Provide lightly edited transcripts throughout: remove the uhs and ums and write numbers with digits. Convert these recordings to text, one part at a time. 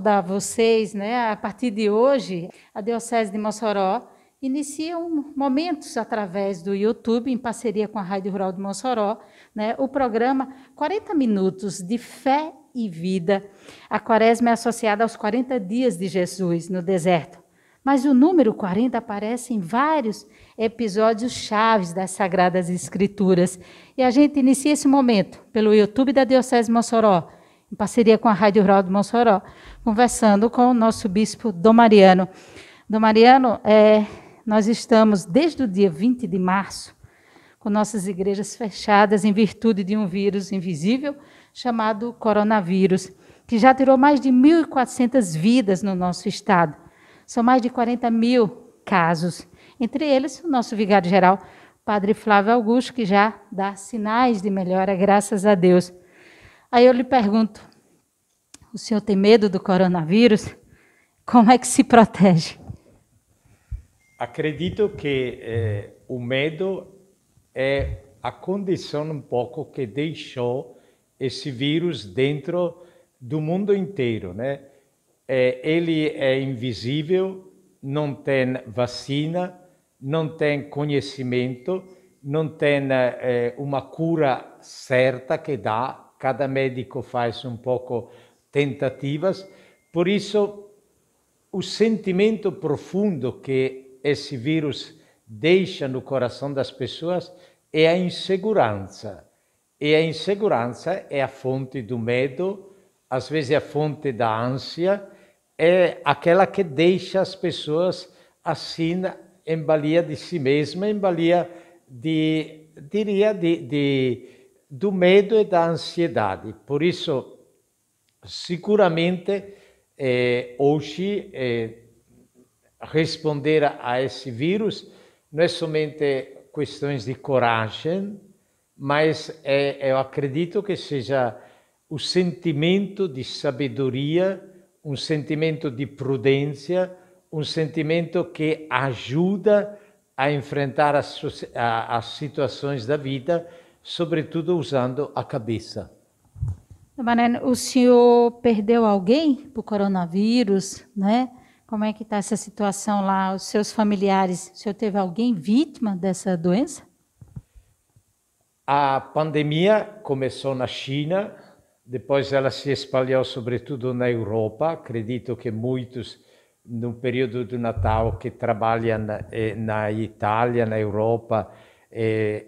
saudar vocês, né? A partir de hoje, a Diocese de Mossoró inicia momentos através do YouTube, em parceria com a Rádio Rural de Mossoró, né? O programa 40 Minutos de Fé e Vida. A Quaresma é associada aos 40 dias de Jesus no deserto. Mas o número 40 aparece em vários episódios chaves das Sagradas Escrituras. E a gente inicia esse momento pelo YouTube da Diocese de Mossoró, em parceria com a Rádio Rural de Mossoró, conversando com o nosso bispo Dom Mariano. Dom Mariano, nós estamos desde o dia 20 de março com nossas igrejas fechadas em virtude de um vírus invisível chamado coronavírus, que já tirou mais de 1.400 vidas no nosso estado. São mais de 40 mil casos, entre eles o nosso vigário-geral, Padre Flávio Augusto, que já dá sinais de melhora, graças a Deus. Aí eu lhe pergunto, o senhor tem medo do coronavírus? Como é que se protege? Acredito que o medo é a condição um pouco que deixou esse vírus dentro do mundo inteiro, né? Ele é invisível, não tem vacina, não tem conhecimento, não tem uma cura certa que dá. Cada médico faz um pouco tentativas. Por isso, o sentimento profundo que esse vírus deixa no coração das pessoas é a insegurança. E a insegurança é a fonte do medo, às vezes é a fonte da ânsia, é aquela que deixa as pessoas assim, em balia de si mesma, em balia do medo e da ansiedade. Por isso, seguramente, hoje, responder a esse vírus não é somente questões de coragem, mas eu acredito que seja o sentimento de sabedoria, um sentimento de prudência, um sentimento que ajuda a enfrentar as situações da vida, sobretudo usando a cabeça. Mariano, o senhor perdeu alguém para o coronavírus, né? Como é que está essa situação lá? Os seus familiares, o senhor teve alguém vítima dessa doença? A pandemia começou na China, depois ela se espalhou sobretudo na Europa. Acredito que muitos, no período do Natal, que trabalham na Itália, na Europa,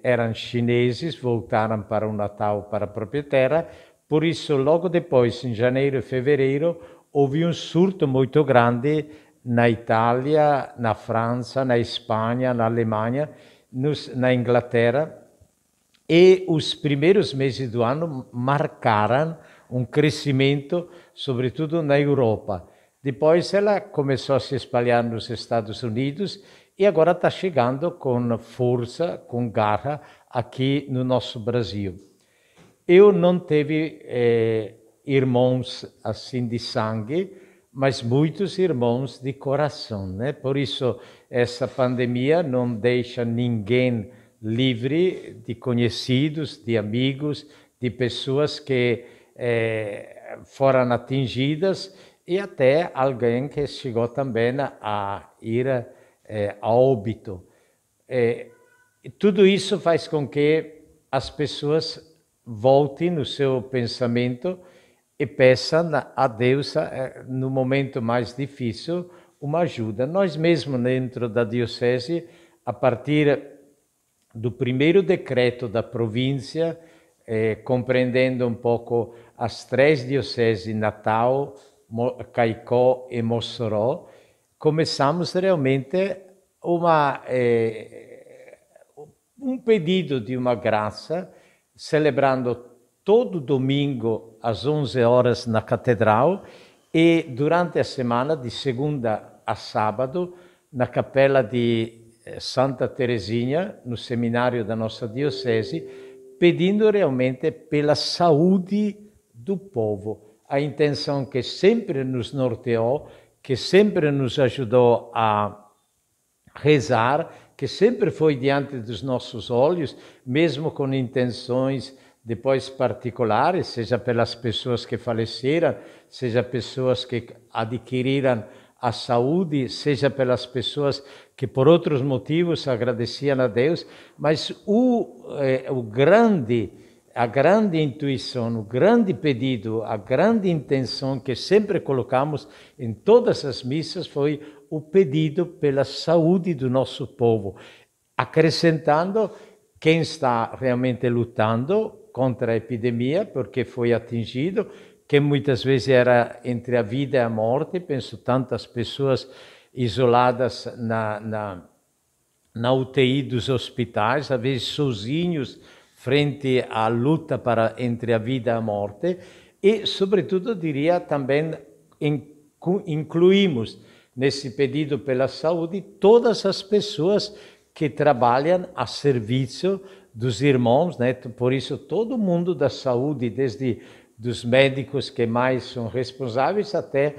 eram chineses, voltaram para o Natal, para a própria terra. Por isso, logo depois, em janeiro e fevereiro, houve um surto muito grande na Itália, na França, na Espanha, na Alemanha, na Inglaterra. E os primeiros meses do ano marcaram um crescimento, sobretudo na Europa. Depois ela começou a se espalhar nos Estados Unidos e agora está chegando com força, com garra, aqui no nosso Brasil. Eu não tive irmãos assim de sangue, mas muitos irmãos de coração, né? Por isso, essa pandemia não deixa ninguém livre de conhecidos, de amigos, de pessoas que foram atingidas e até alguém que chegou também a ir a óbito. Tudo isso faz com que as pessoas voltem no seu pensamento e peçam a Deus, no momento mais difícil, uma ajuda. Nós mesmos, dentro da Diocese, a partir do primeiro decreto da província, compreendendo um pouco as 3 dioceses, Natal, Caicó e Mossoró, começamos realmente um pedido de uma graça, celebrando todo domingo às 11 horas na Catedral e durante a semana, de segunda a sábado, na Capela de Santa Teresinha, no seminário da nossa Diocese, pedindo realmente pela saúde do povo. A intenção que sempre nos norteou, que sempre nos ajudou a rezar, que sempre foi diante dos nossos olhos, mesmo com intenções depois particulares, seja pelas pessoas que faleceram, seja pessoas que adquiriram a saúde, seja pelas pessoas que por outros motivos agradeciam a Deus, mas a grande intuição, o grande pedido, a grande intenção que sempre colocamos em todas as missas foi o pedido pela saúde do nosso povo, acrescentando quem está realmente lutando contra a epidemia, porque foi atingido, que muitas vezes era entre a vida e a morte. Penso tantas pessoas isoladas na UTI dos hospitais, às vezes sozinhos, frente à luta entre a vida e a morte. E, sobretudo, diria também, incluímos nesse pedido pela saúde todas as pessoas que trabalham a serviço dos irmãos, né? Por isso todo mundo da saúde, desde dos médicos que mais são responsáveis até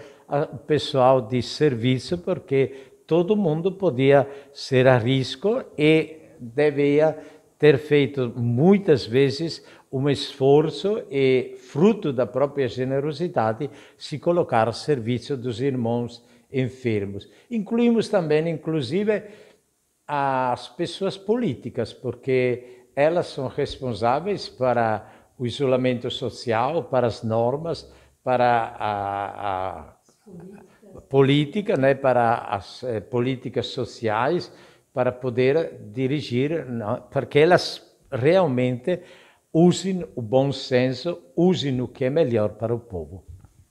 o pessoal de serviço, porque todo mundo podia ser a risco e devia ter feito muitas vezes um esforço e, fruto da própria generosidade, se colocar a serviço dos irmãos enfermos. Incluímos também, inclusive, as pessoas políticas, porque elas são responsáveis para o isolamento social, para as normas, para a política, né, para as políticas sociais, para poder dirigir, para que elas realmente usem o bom senso, usem o que é melhor para o povo.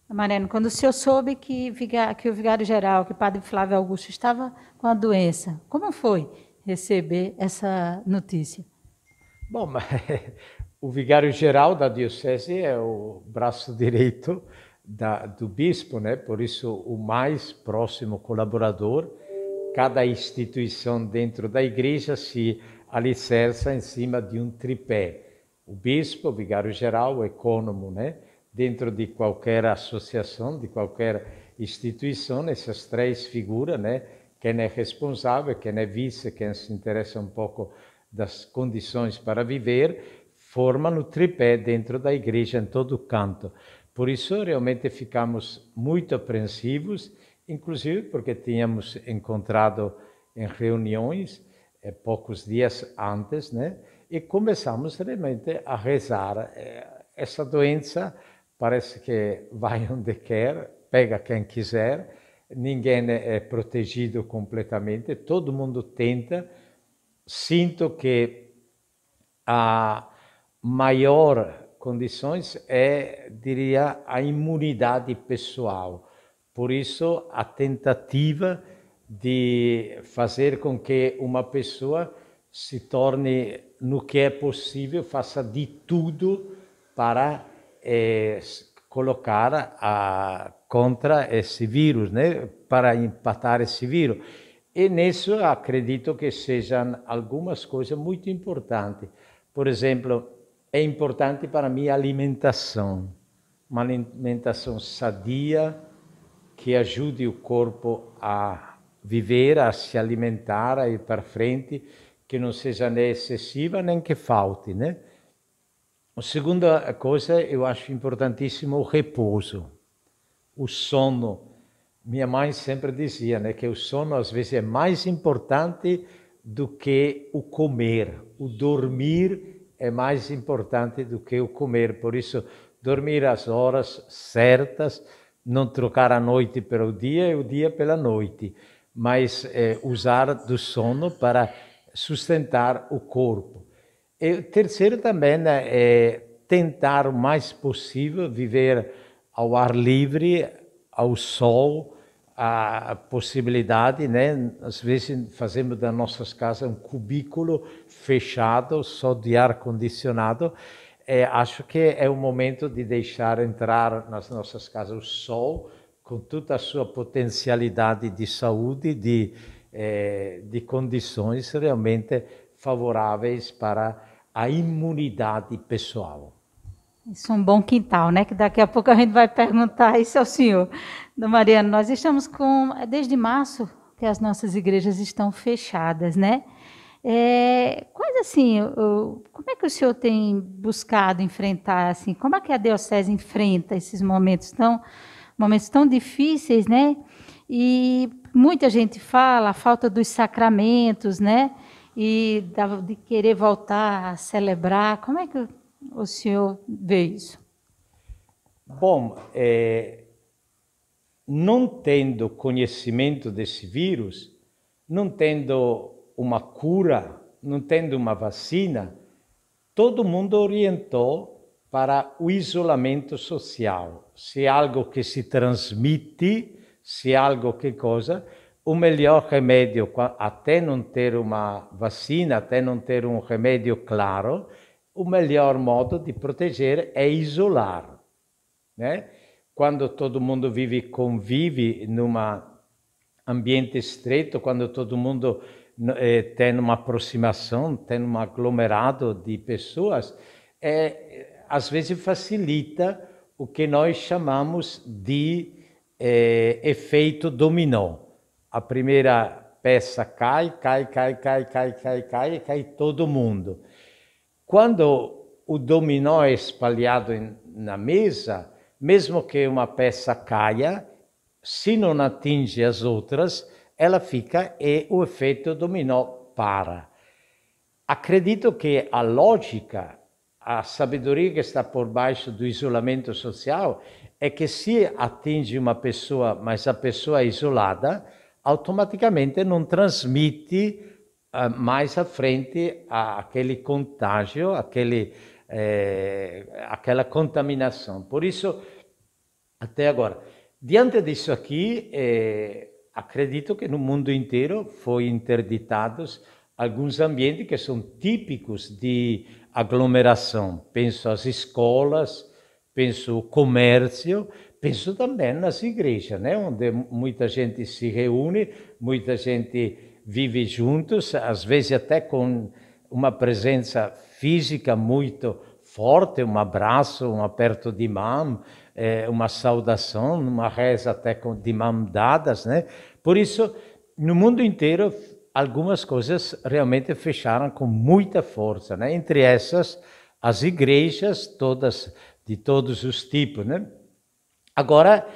Mariano, quando o senhor soube que o vigário-geral, que o padre Flávio Augusto estava com a doença, como foi receber essa notícia? Bom, mas o vigário-geral da diocese é o braço direito do bispo, né? Por isso o mais próximo colaborador. Cada instituição dentro da igreja se alicerça em cima de um tripé. O bispo, o vigário-geral, o ecônomo, né? Dentro de qualquer associação, de qualquer instituição, essas três figuras, né? Quem é responsável, quem é vice, quem se interessa um pouco das condições para viver, formam o tripé dentro da igreja em todo canto. Por isso, realmente ficamos muito apreensivos, inclusive porque tínhamos encontrado em reuniões poucos dias antes, né? E começamos realmente a rezar. Essa doença parece que vai onde quer, pega quem quiser, ninguém é protegido completamente, todo mundo tenta. Sinto que a maior condições diria, a imunidade pessoal. Por isso, a tentativa de fazer com que uma pessoa se torne, no que é possível, faça de tudo para colocar contra esse vírus, né? Para empatar esse vírus. E nisso acredito que sejam algumas coisas muito importantes. Por exemplo, é importante para mim a alimentação. Uma alimentação sadia, que ajude o corpo a viver, a se alimentar, a ir para frente, que não seja nem excessiva, nem que falte, né? A segunda coisa, eu acho importantíssimo o repouso, o sono. Minha mãe sempre dizia, né, que o sono às vezes é mais importante do que o comer. O dormir é mais importante do que o comer. Por isso, dormir às horas certas, não trocar a noite pelo dia e o dia pela noite, mas usar do sono para sustentar o corpo. E o terceiro também é tentar o mais possível viver ao ar livre, ao sol, a possibilidade, né? Às vezes fazemos das nossas casas um cubículo fechado, só de ar-condicionado. Acho que é o momento de deixar entrar nas nossas casas o sol, com toda a sua potencialidade de saúde, de condições realmente favoráveis para a imunidade pessoal. Isso é um bom quintal, né? Que daqui a pouco a gente vai perguntar isso ao senhor. Dona Mariana, nós estamos desde março que as nossas igrejas estão fechadas, né? Quais assim, como é que o senhor tem buscado enfrentar assim? Como é que a diocese enfrenta esses momentos tão difíceis, né? E muita gente fala a falta dos sacramentos, né? E de querer voltar a celebrar. Como é que o senhor vê isso? Bom, não tendo conhecimento desse vírus, não tendo uma cura, não tendo uma vacina, todo mundo orientou para o isolamento social. Se é algo que se transmite, se é algo que coisa, o melhor remédio, até não ter uma vacina, até não ter um remédio claro, o melhor modo de proteger é isolar, né? Quando todo mundo convive num ambiente estreito, quando todo mundo tem uma aproximação, tem um aglomerado de pessoas, às vezes facilita o que nós chamamos de efeito dominó. A primeira peça cai e cai todo mundo. Quando o dominó é espalhado na mesa, mesmo que uma peça caia, se não atinge as outras, ela fica e o efeito dominó para. Acredito que a lógica, a sabedoria que está por baixo do isolamento social é que se atinge uma pessoa, mas a pessoa é isolada, automaticamente não transmite mais à frente aquele contágio, aquela contaminação. Por isso, até agora, diante disso aqui, acredito que no mundo inteiro foi interditados alguns ambientes que são típicos de aglomeração. Penso às escolas, penso o comércio, penso também nas igrejas, né? Onde muita gente se reúne, muita gente vive juntos, às vezes até com uma presença física muito forte, um abraço, um aperto de mão, uma saudação, uma reza até de mãos dadas, né? Por isso, no mundo inteiro, algumas coisas realmente fecharam com muita força, né? Entre essas, as igrejas todas, de todos os tipos, né? Agora,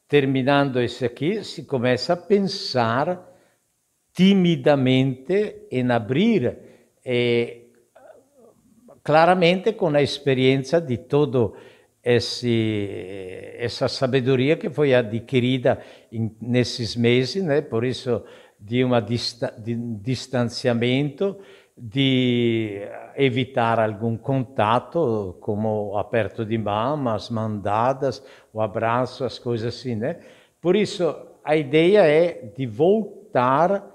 terminando isso aqui, se começa a pensar timidamente em abrir, claramente com a experiência de todo essa sabedoria que foi adquirida nesses meses, né? Por isso de distanciamento, de evitar algum contato, como o aperto de mão, as mandadas, o abraço, as coisas assim, né? Por isso a ideia é de voltar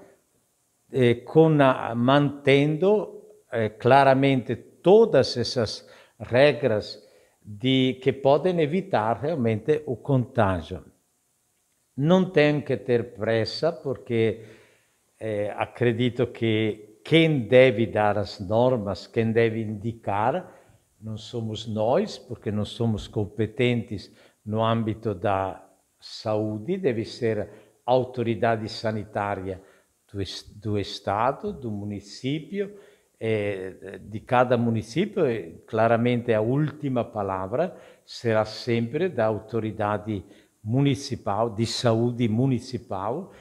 mantendo claramente todas essas regras que podem evitar realmente o contágio. Não tem que ter pressa, porque acredito que quem deve dar as normas, quem deve indicar, não somos nós, porque não somos competentes no âmbito da saúde, deve ser a autoridade sanitária do Estado, do município, de cada município. Claramente a última palavra será sempre da autoridade municipal, de saúde municipal.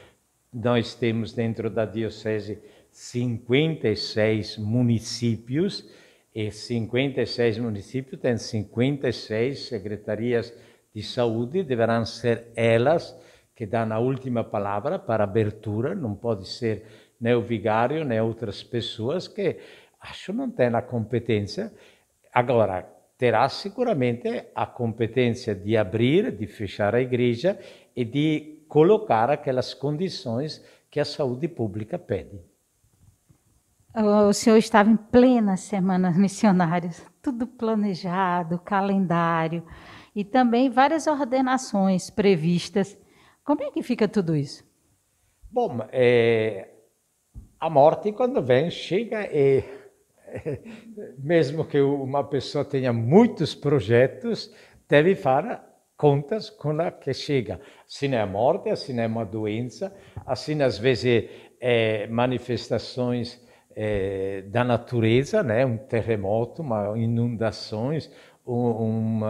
Nós temos dentro da Diocese 56 municípios, e 56 municípios têm 56 secretarias de saúde, deverão ser elas que dão a última palavra para abertura, não pode ser nem o vigário, nem outras pessoas que acho não têm a competência. Agora, terá seguramente a competência de abrir, de fechar a igreja e de colocar aquelas condições que a saúde pública pede. O senhor estava em plenas semanas missionárias, tudo planejado, calendário, e também várias ordenações previstas. Como é que fica tudo isso? Bom, a morte, quando vem, chega e mesmo que uma pessoa tenha muitos projetos, deve fazer contas com a que chega. Assim é a morte, assim é uma doença, assim às vezes manifestações da natureza, né? Um terremoto, inundações, um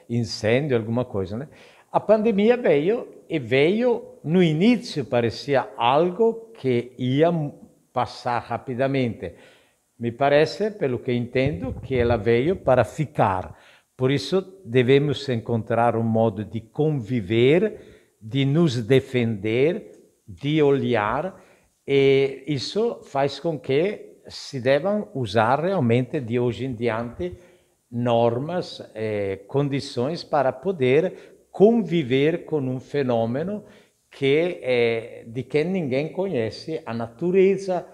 incêndio, alguma coisa, né? A pandemia veio no início parecia algo que ia passar rapidamente. Me parece, pelo que entendo, que ela veio para ficar. Por isso devemos encontrar um modo de conviver, de nos defender, de olhar, e isso faz com que se devam usar realmente de hoje em diante normas, condições para poder conviver com um fenômeno de que ninguém conhece a natureza,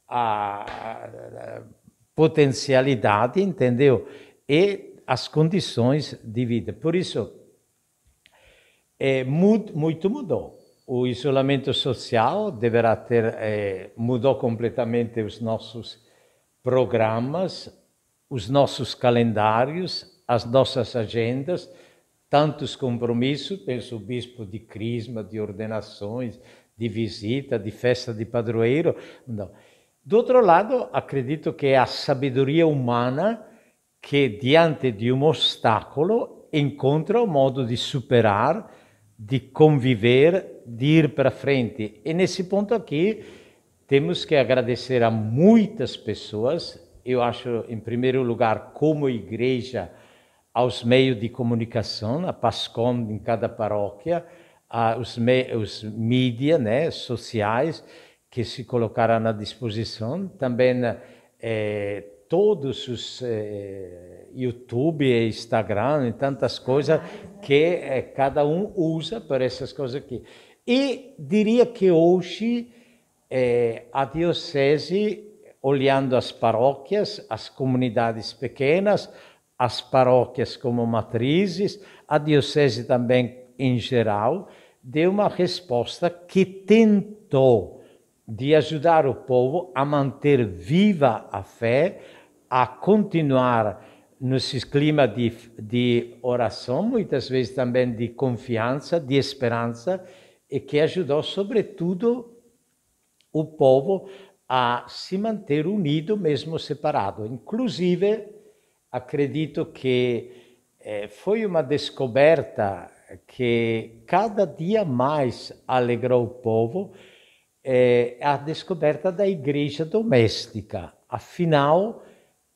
a potencialidade, entendeu? E as condições de vida. Por isso, muito mudou. O isolamento social deverá mudou completamente os nossos programas, os nossos calendários, as nossas agendas, tantos compromissos, penso o bispo de crisma, de ordenações, de visita, de festa de padroeiro. Não. Do outro lado, acredito que é a sabedoria humana que, diante de um obstáculo, encontra um modo de superar, de conviver, de ir para frente. E nesse ponto aqui, temos que agradecer a muitas pessoas. Eu acho, em primeiro lugar, como igreja, aos meios de comunicação, a PASCOM em cada paróquia, os mídias, né, sociais, que se colocaram à disposição, também todos os YouTube, Instagram e tantas coisas que cada um usa para essas coisas aqui. E diria que hoje a diocese, olhando as paróquias, as comunidades pequenas, as paróquias como matrizes, a diocese também em geral, deu uma resposta que tentou de ajudar o povo a manter viva a fé, a continuar nesse clima de oração, muitas vezes também de confiança, de esperança, e que ajudou, sobretudo, o povo a se manter unido, mesmo separado. Inclusive, acredito que foi uma descoberta que cada dia mais alegrou o povo, a descoberta da igreja doméstica. Afinal,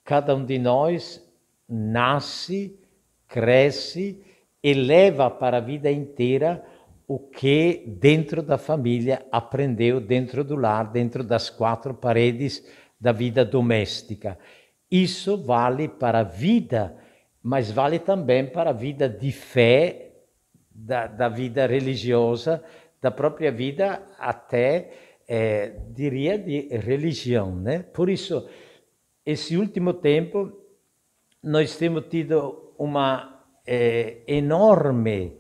cada um de nós nasce, cresce e leva para a vida inteira o que dentro da família aprendeu, dentro do lar, dentro das quatro paredes da vida doméstica. Isso vale para a vida, mas vale também para a vida de fé, da vida religiosa, da própria vida até, diria, de religião, né? Por isso, esse último tempo, nós temos tido uma enorme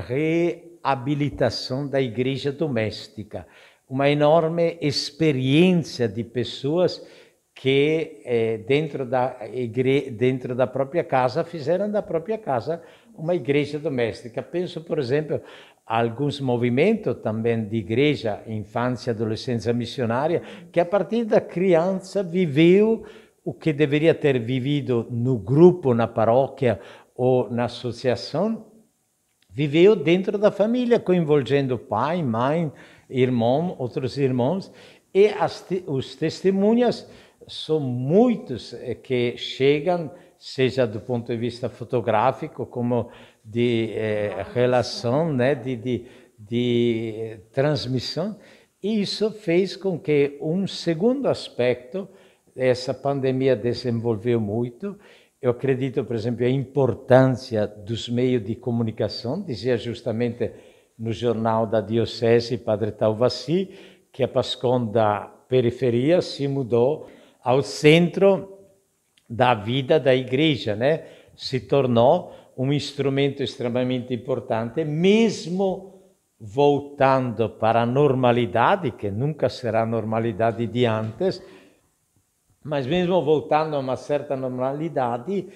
reabilitação da igreja doméstica, uma enorme experiência de pessoas que dentro da própria casa fizeram da própria casa uma igreja doméstica. Penso, por exemplo, a alguns movimentos também de igreja, infância, adolescência missionária, que a partir da criança viveu o que deveria ter vivido no grupo, na paróquia ou na associação, viveu dentro da família, envolvendo pai, mãe, irmão, outros irmãos, e os testemunhas são muitos que chegam, seja do ponto de vista fotográfico, como de relação, né, de transmissão. E isso fez com que um segundo aspecto, essa pandemia desenvolveu muito. Eu acredito, por exemplo, a importância dos meios de comunicação. Dizia justamente no jornal da Diocese, Padre Tauvassi, que a PASCOM da periferia se mudou ao centro da vida da igreja, né? Se tornou um instrumento extremamente importante, mesmo voltando para a normalidade, que nunca será a normalidade de antes, mas mesmo voltando a uma certa normalidade,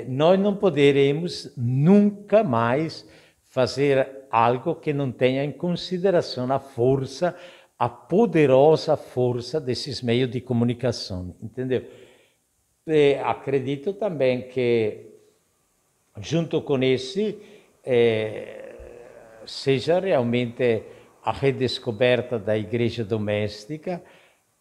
nós não poderemos nunca mais fazer algo que não tenha em consideração a força, a poderosa força desses meios de comunicação, entendeu? E acredito também que, junto com esse, seja realmente a redescoberta da igreja doméstica,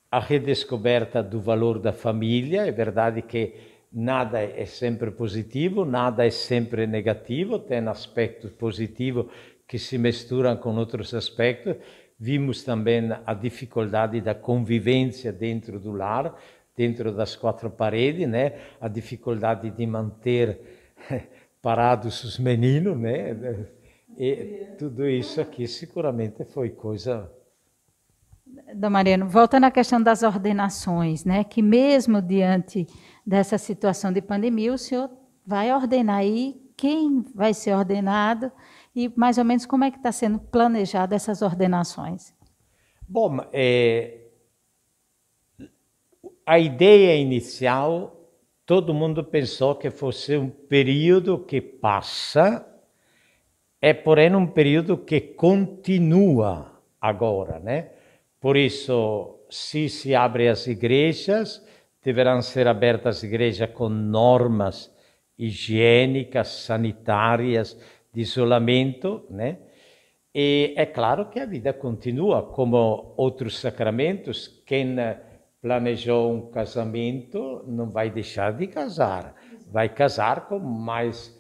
a redescoberta do valor da família. É verdade que nada é sempre positivo, nada é sempre negativo, tem aspectos positivos que se misturam com outros aspectos. Vimos também a dificuldade da convivência dentro do lar, dentro das quatro paredes, né? A dificuldade de manter parados os meninos, né? E tudo isso aqui seguramente foi coisa... Dom Mariano, voltando à questão das ordenações, né? Que mesmo diante dessa situação de pandemia, o senhor vai ordenar aí quem vai ser ordenado e mais ou menos como é que está sendo planejado essas ordenações? Bom, a ideia inicial, todo mundo pensou que fosse um período que passa, porém um período que continua agora, né? Por isso, se abrem as igrejas, deverão ser abertas as igrejas com normas higiênicas, sanitárias, de isolamento, né? E é claro que a vida continua, como outros sacramentos. Quem planejou um casamento não vai deixar de casar, vai casar com mais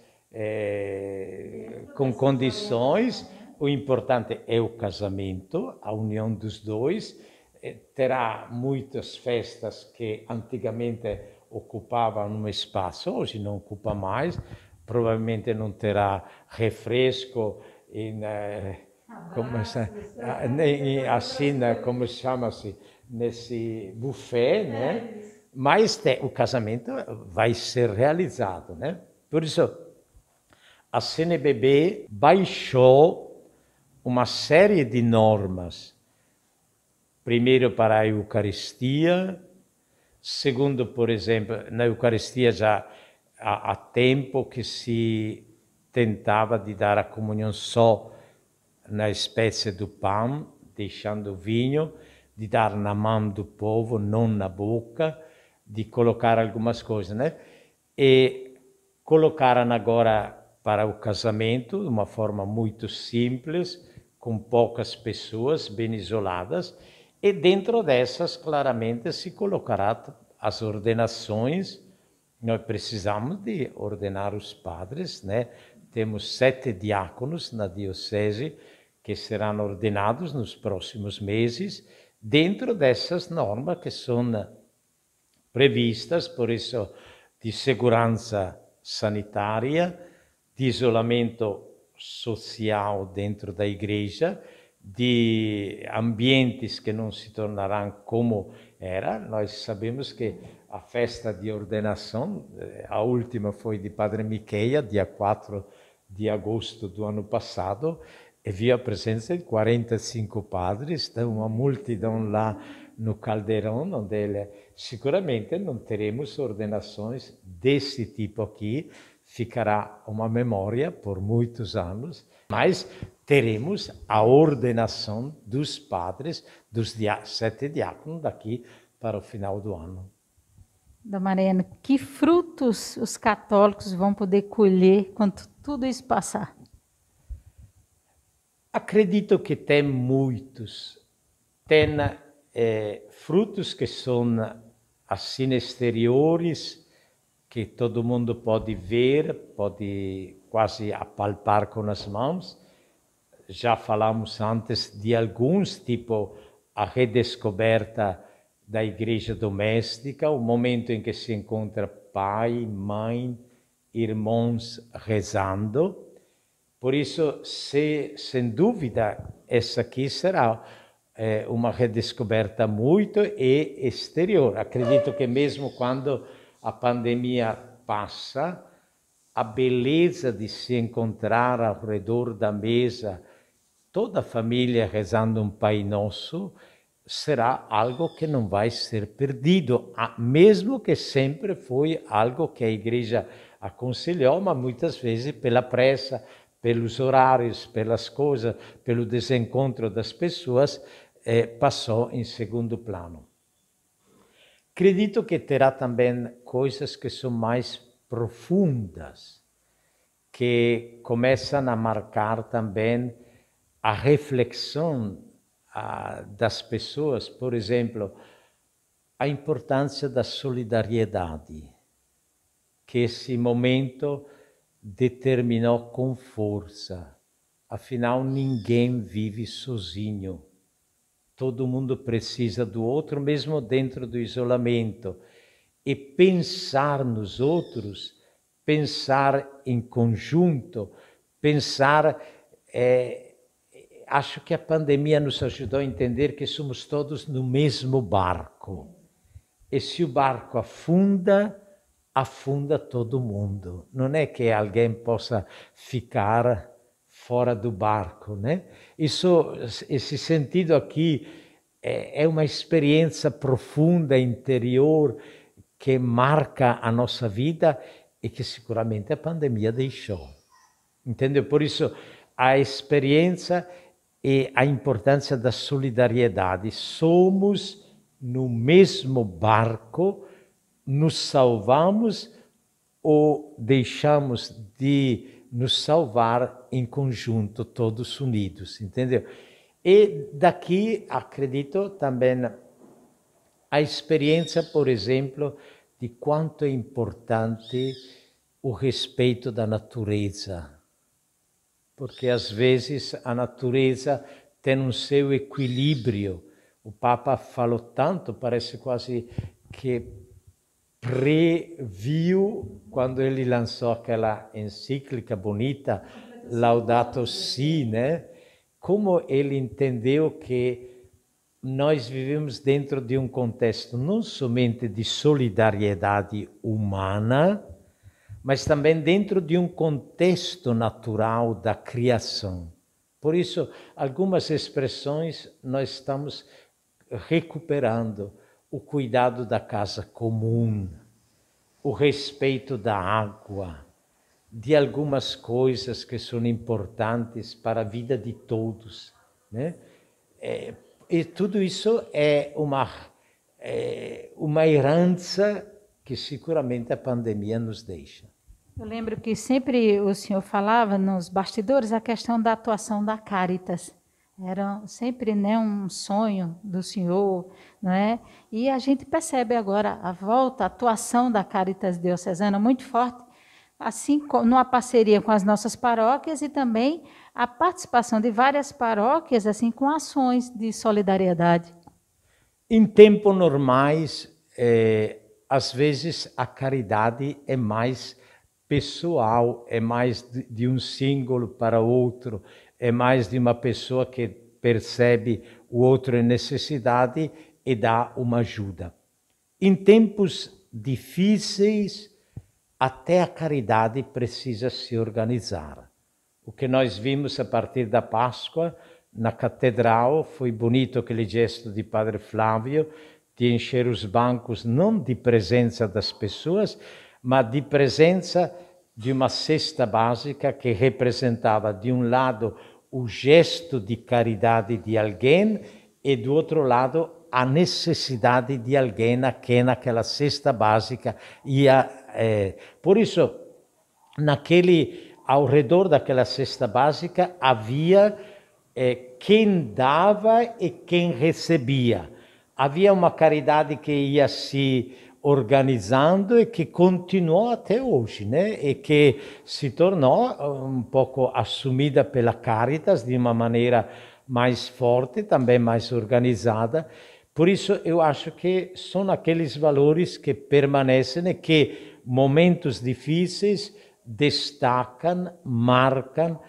com condições. O importante é o casamento, a união dos dois. Terá muitas festas que antigamente ocupavam um espaço, hoje não ocupa mais. Provavelmente não terá refresco assim, como chama-se, nesse buffet, né? Mas o casamento vai ser realizado, né? Por isso, a CNBB baixou uma série de normas. Primeiro, para a Eucaristia. Segundo, por exemplo, na Eucaristia já há tempo que se tentava de dar a comunhão só na espécie do pão, deixando o vinho, de dar na mão do povo, não na boca, de colocar algumas coisas, né? E colocaram agora para o casamento de uma forma muito simples, com poucas pessoas, bem isoladas, e dentro dessas, claramente, se colocará as ordenações. Nós precisamos de ordenar os padres, né? Temos 7 diáconos na diocese que serão ordenados nos próximos meses, dentro dessas normas que são previstas, por isso, de segurança sanitária, de isolamento social dentro da igreja, de ambientes que não se tornarão como era. Nós sabemos que a festa de ordenação, a última foi de Padre Miqueia, dia 4 de agosto do ano passado, e vi a presença de 45 padres, uma multidão lá no Caldeirão, onde seguramente não teremos ordenações desse tipo aqui, ficará uma memória por muitos anos, mas teremos a ordenação dos padres, dos 7 diáconos daqui para o final do ano. Dom Mariano, que frutos os católicos vão poder colher quando tudo isso passar? Acredito que tem muitos. Tem frutos que são assim exteriores, que todo mundo pode ver, pode quase apalpar com as mãos. Já falamos antes de alguns, tipo a redescoberta da igreja doméstica, o momento em que se encontra pai, mãe, irmãos rezando. Por isso, sem dúvida, essa aqui será uma redescoberta muito exterior. Acredito que mesmo quando a pandemia passa, a beleza de se encontrar ao redor da mesa, toda a família rezando um Pai Nosso, será algo que não vai ser perdido, mesmo que sempre foi algo que a igreja aconselhou, mas muitas vezes pela pressa, pelos horários, pelas coisas, pelo desencontro das pessoas, passou em segundo plano. Acredito que terá também coisas que são mais profundas, que começam a marcar também a reflexão das pessoas, por exemplo, a importância da solidariedade, que esse momento determinou com força. Afinal, ninguém vive sozinho. Todo mundo precisa do outro, mesmo dentro do isolamento. E pensar nos outros, pensar em conjunto, pensar... acho que a pandemia nos ajudou a entender que somos todos no mesmo barco. E se o barco afunda, afunda todo mundo. Não é que alguém possa ficar fora do barco, né? Esse sentido aqui é uma experiência profunda, interior, que marca a nossa vida e que seguramente a pandemia deixou. Entendeu? Por isso, a experiência e a importância da solidariedade. Somos no mesmo barco, nos salvamos ou deixamos de nos salvar em conjunto, todos unidos, entendeu? E daqui, acredito, também a experiência, por exemplo, de quanto é importante o respeito da natureza. Porque às vezes a natureza tem um seu equilíbrio. O Papa falou tanto, parece quase que previu, quando ele lançou aquela encíclica bonita, Laudato Si, né? Como ele entendeu que nós vivemos dentro de um contexto não somente de solidariedade humana, mas também dentro de um contexto natural da criação. Por isso, algumas expressões nós estamos recuperando. O cuidado da casa comum, o respeito da água, de algumas coisas que são importantes para a vida de todos, né? E tudo isso é uma herança que seguramente a pandemia nos deixa. Eu lembro que sempre o senhor falava nos bastidores a questão da atuação da Caritas. Era sempre, né, um sonho do senhor, não é? E a gente percebe agora a volta, a atuação da Caritas Diocesana muito forte, assim como numa parceria com as nossas paróquias e também a participação de várias paróquias assim com ações de solidariedade. Em tempos normais, às vezes a caridade é mais pessoal, é mais de um símbolo para outro, é mais de uma pessoa que percebe o outro em necessidade e dá uma ajuda. Em tempos difíceis, até a caridade precisa se organizar. O que nós vimos a partir da Páscoa na catedral foi bonito aquele gesto de Padre Flávio de encher os bancos não de presença das pessoas, mas de presença de uma cesta básica que representava, de um lado, o gesto de caridade de alguém e, do outro lado, a necessidade de alguém a quem naquela cesta básica ia... Por isso, ao redor daquela cesta básica havia quem dava e quem recebia. Havia uma caridade que ia se organizando e que continuou até hoje, né? E que se tornou um pouco assumida pela Caritas de uma maneira mais forte, também mais organizada. Por isso eu acho que são aqueles valores que permanecem e que momentos difíceis destacam, marcam,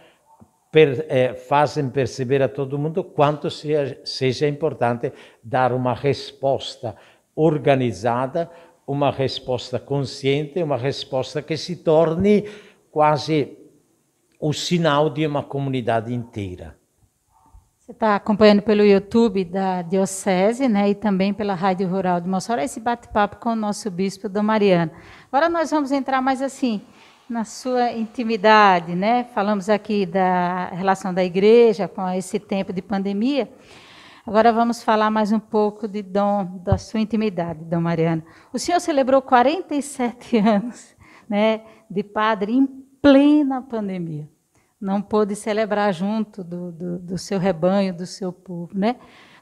fazem perceber a todo mundo quanto seja importante dar uma resposta organizada, uma resposta consciente, uma resposta que se torne quase o sinal de uma comunidade inteira. Você está acompanhando pelo YouTube da Diocese, né, e também pela Rádio Rural de Mossoró, esse bate-papo com o nosso bispo Dom Mariano. Agora nós vamos entrar mais assim, na sua intimidade, né? Falamos aqui da relação da igreja com esse tempo de pandemia, Agora vamos falar mais um pouco de da sua intimidade, Dom Mariano. O senhor celebrou 47 anos, né, de padre em plena pandemia. Não pôde celebrar junto do seu rebanho, do seu povo, né?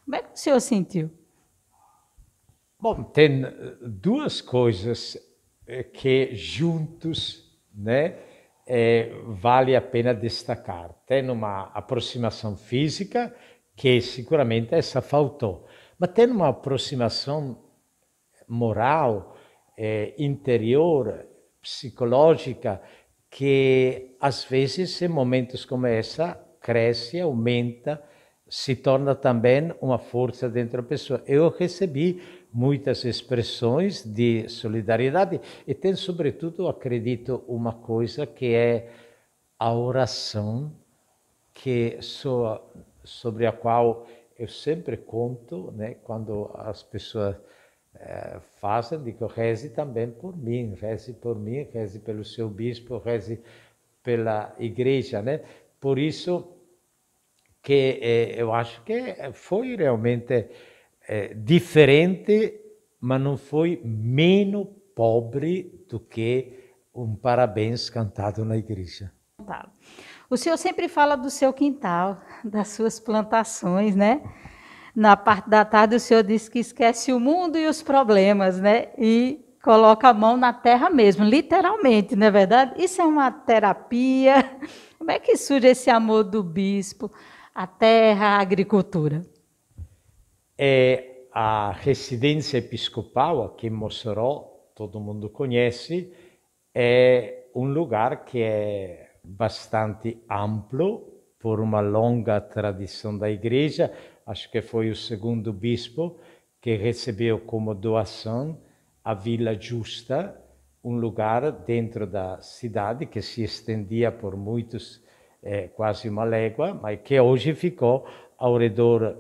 Como é que o senhor sentiu? Bom, tem duas coisas que juntos, né, vale a pena destacar. Tem uma aproximação física, que sicuramente essa faltou, mas tem uma aproximação moral, interior, psicológica, que às vezes em momentos como essa cresce, aumenta, se torna também uma força dentro da pessoa. Eu recebi muitas expressões de solidariedade e tem sobretudo, acredito, uma coisa que é a oração, que sobre a qual eu sempre conto, né, quando as pessoas fazem, digo, reze também por mim, reze pelo seu bispo, reze pela igreja, né? Por isso que eu acho que foi realmente diferente, mas não foi menos pobre do que um parabéns cantado na igreja. O senhor sempre fala do seu quintal, das suas plantações, né? Na parte da tarde o senhor disse que esquece o mundo e os problemas, né? E coloca a mão na terra mesmo, literalmente, não é verdade? Isso é uma terapia. Como é que surge esse amor do bispo, a terra, a agricultura? A residência episcopal aqui em Mossoró, todo mundo conhece, é um lugar que é bastante amplo, por uma longa tradição da igreja. Acho que foi o segundo bispo que recebeu como doação a Vila Justa, um lugar dentro da cidade que se estendia por muitos, quase uma légua, mas que hoje ficou ao redor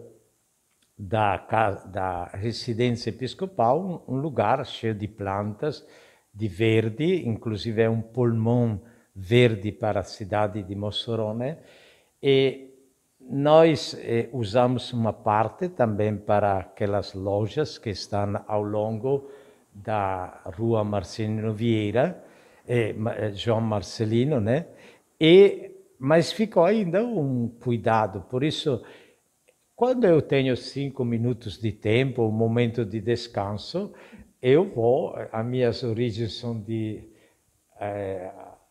da residência episcopal, um lugar cheio de plantas, de verde, inclusive é um pulmão verde para a cidade de Mossoró, né? E nós usamos uma parte também para aquelas lojas que estão ao longo da rua Marcelino Vieira, João Marcelino, né? Mas ficou ainda um cuidado, por isso, quando eu tenho 5 minutos de tempo, um momento de descanso, eu vou, as minhas origens são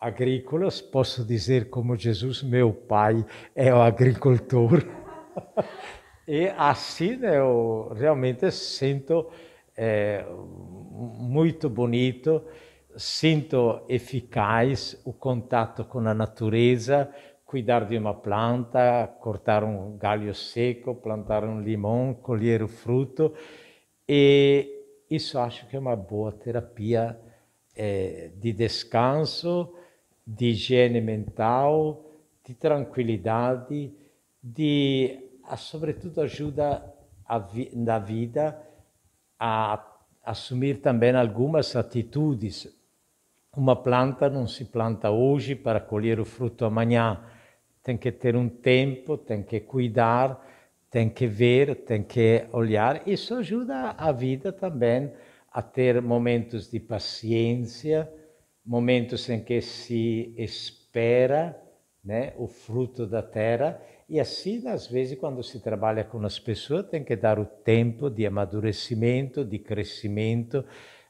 agrícolas, posso dizer como Jesus, meu pai é o agricultor. E assim eu realmente sinto muito bonito, sinto eficaz o contato com a natureza, cuidar de uma planta, cortar um galho seco, plantar um limão, colher o fruto. E isso acho que é uma boa terapia de descanso, de higiene mental, de tranquilidade, sobretudo ajuda na vida a assumir também algumas atitudes. Uma planta não se planta hoje para colher o fruto amanhã. Tem que ter um tempo, tem que cuidar, tem que ver, tem que olhar. Isso ajuda a vida também a ter momentos de paciência, momentos em que se espera, né, o fruto da terra. E assim, às vezes, quando se trabalha com as pessoas, tem que dar o tempo de amadurecimento, de crescimento,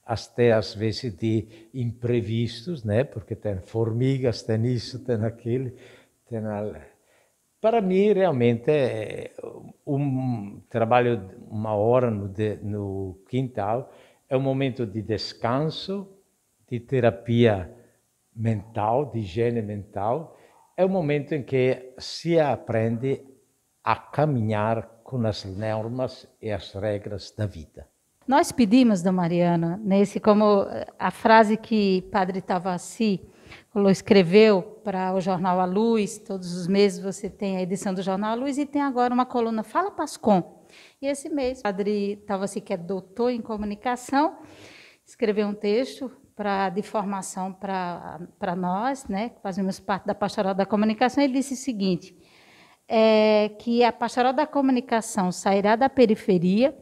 até às vezes de imprevistos, né? Porque tem formigas, tem isso, tem aquilo. Para mim, realmente, um trabalho uma hora no quintal é um momento de descanso, de terapia mental, de higiene mental. É um momento em que se aprende a caminhar com as normas e as regras da vida. Nós pedimos, Dom Mariano, como a frase que Padre Tavassi escreveu para o jornal A Luz, todos os meses você tem a edição do jornal A Luz e tem agora uma coluna Fala Pascom. E esse mês, o Padre Tavassi, que é doutor em comunicação, escreveu um texto de formação para nós, né, que fazemos parte da Pastoral da Comunicação. Ele disse o seguinte: é que a Pastoral da Comunicação sairá da periferia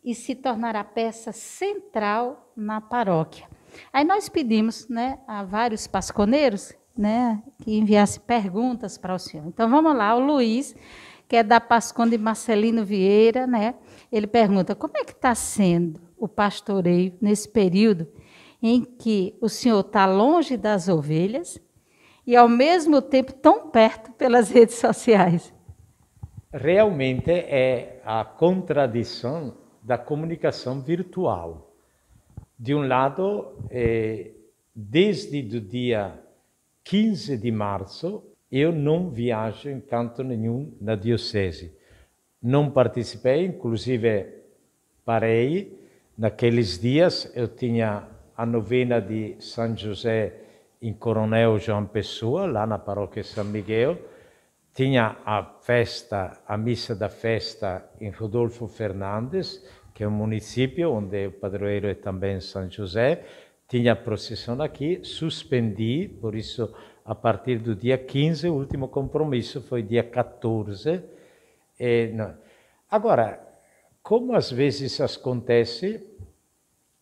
e se tornará peça central na paróquia. Aí nós pedimos, né, a vários pasconeiros, né, que enviassem perguntas para o senhor. Então vamos lá, o Luiz, que é da Pascon de Marcelino Vieira, né, ele pergunta: como é que está sendo o pastoreio nesse período em que o senhor está longe das ovelhas e, ao mesmo tempo, tão perto pelas redes sociais? Realmente é a contradição da comunicação virtual. De um lado, desde o dia 15 de março, eu não viajo em canto nenhum na diocese. Não participei, inclusive parei. Naqueles dias eu tinha a novena de São José em Coronel João Pessoa, lá na paróquia São Miguel. Tinha a festa, a missa da festa em Rodolfo Fernandes, que é um município onde o padroeiro é também São José. Tinha a procissão aqui, suspendi, por isso a partir do dia 15, o último compromisso foi dia 14. Agora, como às vezes acontece,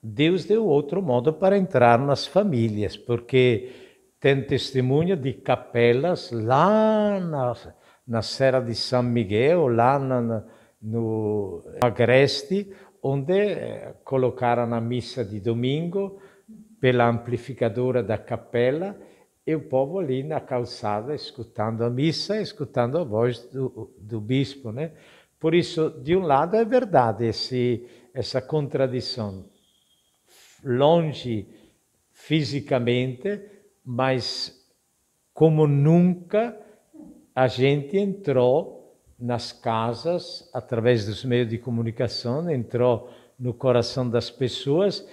Deus deu outro modo para entrar nas famílias, porque tem testemunho de capelas lá na Serra de São Miguel, lá no Agreste, onde colocaram a missa de domingo pela amplificadora da capela e o povo ali na calçada escutando a missa, escutando a voz do bispo, né? Por isso, de um lado é verdade essa contradição, longe fisicamente, mas como nunca a gente entrou nas casas, através dos meios de comunicação, entrou no coração das pessoas,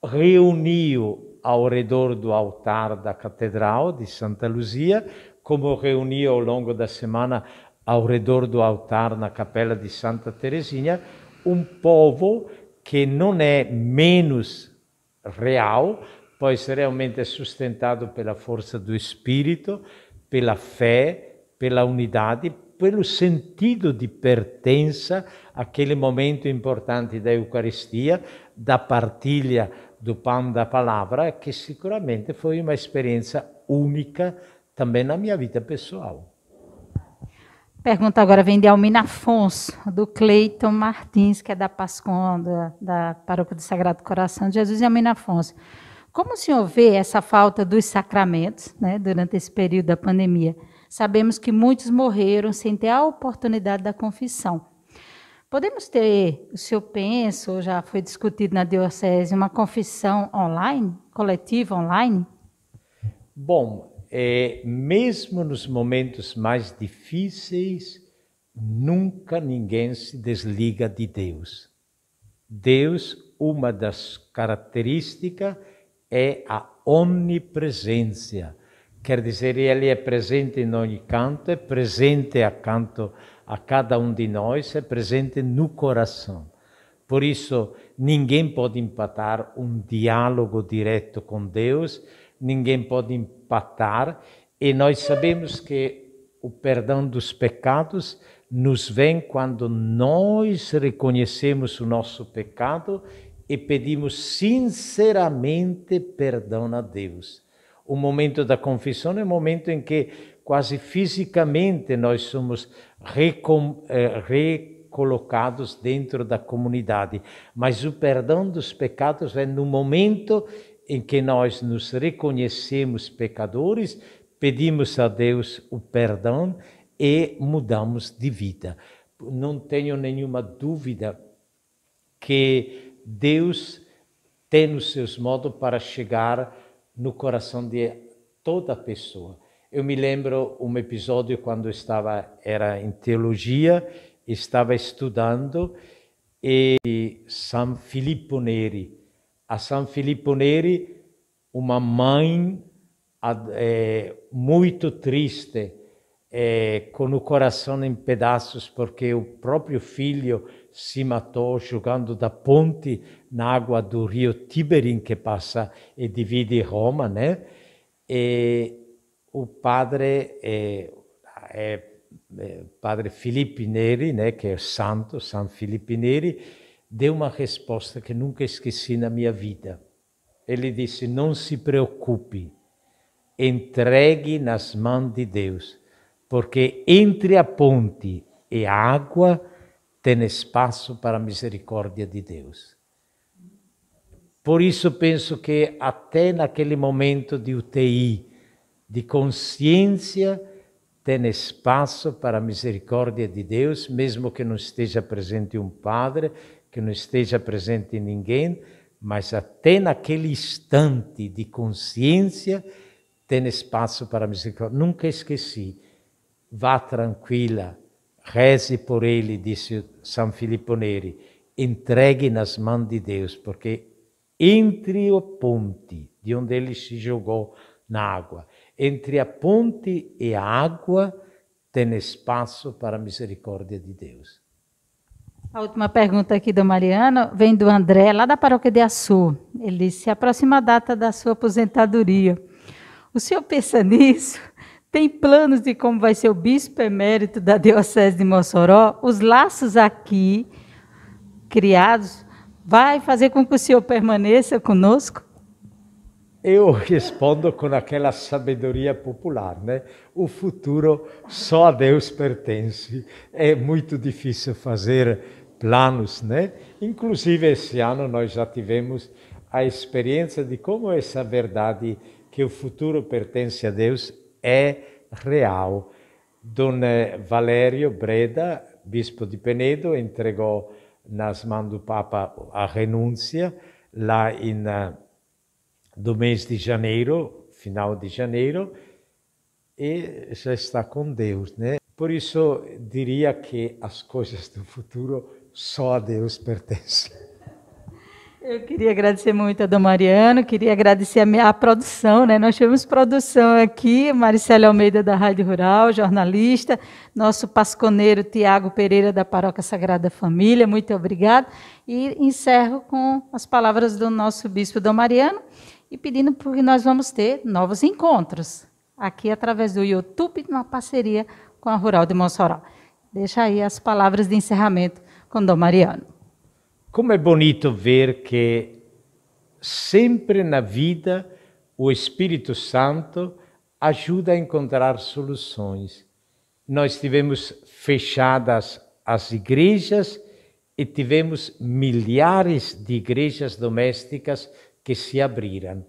reuniu ao redor do altar da Catedral de Santa Luzia, como reuniu ao longo da semana ao redor do altar na Capela de Santa Teresinha, um povo que não é menos real, pois realmente é sustentado pela força do Espírito, pela fé, pela unidade, pelo sentido de pertença àquele momento importante da Eucaristia, da partilha do pão da palavra, que sicuramente foi uma experiência única também na minha vida pessoal. Pergunta agora vem de Almina Afonso, do Cleiton Martins, que é da Pascon, da Paróquia do Sagrado Coração de Jesus, e Almina Afonso. Como o senhor vê essa falta dos sacramentos, né, durante esse período da pandemia? Sabemos que muitos morreram sem ter a oportunidade da confissão. Podemos ter, o senhor pensa, ou já foi discutido na diocese, uma confissão online, coletiva online? Bom, mesmo nos momentos mais difíceis, nunca ninguém se desliga de Deus. Deus, uma das características é a onipresença. Quer dizer, Ele é presente em ogni canto, é presente accanto a cada um de nós, é presente no coração. Por isso, ninguém pode empatar um diálogo direto com Deus, ninguém pode empatar, e nós sabemos que o perdão dos pecados nos vem quando nós reconhecemos o nosso pecado e pedimos sinceramente perdão a Deus. O momento da confissão é o momento em que quase fisicamente nós somos recolocados dentro da comunidade, mas o perdão dos pecados vem no momento em que nós nos reconhecemos pecadores, pedimos a Deus o perdão e mudamos de vida. Não tenho nenhuma dúvida que Deus tem os seus modos para chegar no coração de toda pessoa. Eu me lembro um episódio quando era em teologia, estava estudando, e São Filippo Neri. A São Filippo Neri, uma mãe muito triste, com o coração em pedaços, porque o próprio filho se matou jogando da ponte na água do rio Tiberim, que passa e divide Roma, né? E o padre padre Filippo Neri, né, que é santo, San Filippo Neri, deu uma resposta que nunca esqueci na minha vida. Ele disse: não se preocupe, entregue nas mãos de Deus, porque entre a ponte e a água tem espaço para a misericórdia de Deus. Por isso penso que até naquele momento de UTI, de consciência, tem espaço para a misericórdia de Deus, mesmo que não esteja presente um padre, que não esteja presente ninguém, mas até naquele instante de consciência tem espaço para a misericórdia. Nunca esqueci. Vá tranquila, reze por ele, disse San Filippo Neri, entregue nas mãos de Deus, porque entre a ponte, de onde ele se jogou na água, entre a ponte e a água, tem espaço para a misericórdia de Deus. A última pergunta aqui do Mariano vem do André, lá da paróquia de Açu. Ele disse: se aproxima a data da sua aposentadoria. O senhor pensa nisso? Tem planos de como vai ser o bispo emérito da Diocese de Mossoró? Os laços aqui criados vai fazer com que o senhor permaneça conosco? Eu respondo com aquela sabedoria popular, né? O futuro só a Deus pertence. É muito difícil fazer planos, né? Inclusive esse ano nós já tivemos a experiência de como essa verdade que o futuro pertence a Deus é real. Dom Valério Breda, bispo de Penedo, entregou nas mãos do Papa a renúncia lá do mês de janeiro, final de janeiro, e já está com Deus, né? Por isso, diria que as coisas do futuro só a Deus pertencem. Eu queria agradecer muito a Dom Mariano, queria agradecer a produção, né? Nós tivemos produção aqui, Maricela Almeida da Rádio Rural, jornalista, nosso pasconeiro Tiago Pereira da Paróquia Sagrada Família, muito obrigado. E encerro com as palavras do nosso bispo Dom Mariano e pedindo porque nós vamos ter novos encontros aqui através do YouTube, numa parceria com a Rural de Mossoró. Deixa aí as palavras de encerramento com Dom Mariano. Como é bonito ver que sempre na vida o Espírito Santo ajuda a encontrar soluções. Nós tivemos fechadas as igrejas e tivemos milhares de igrejas domésticas que se abriram.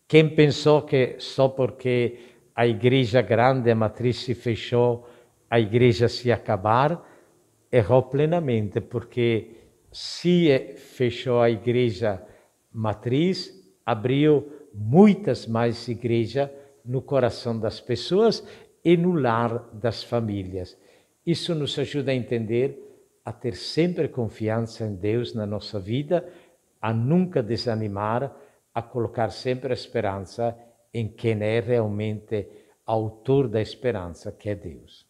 Quem pensou que só porque a igreja grande, a matriz, se fechou, a igreja se ia acabar, errou plenamente, porque se fechou a igreja matriz, abriu muitas mais igrejas no coração das pessoas e no lar das famílias. Isso nos ajuda a entender, a ter sempre confiança em Deus na nossa vida, a nunca desanimar, a colocar sempre a esperança em quem é realmente autor da esperança, que é Deus.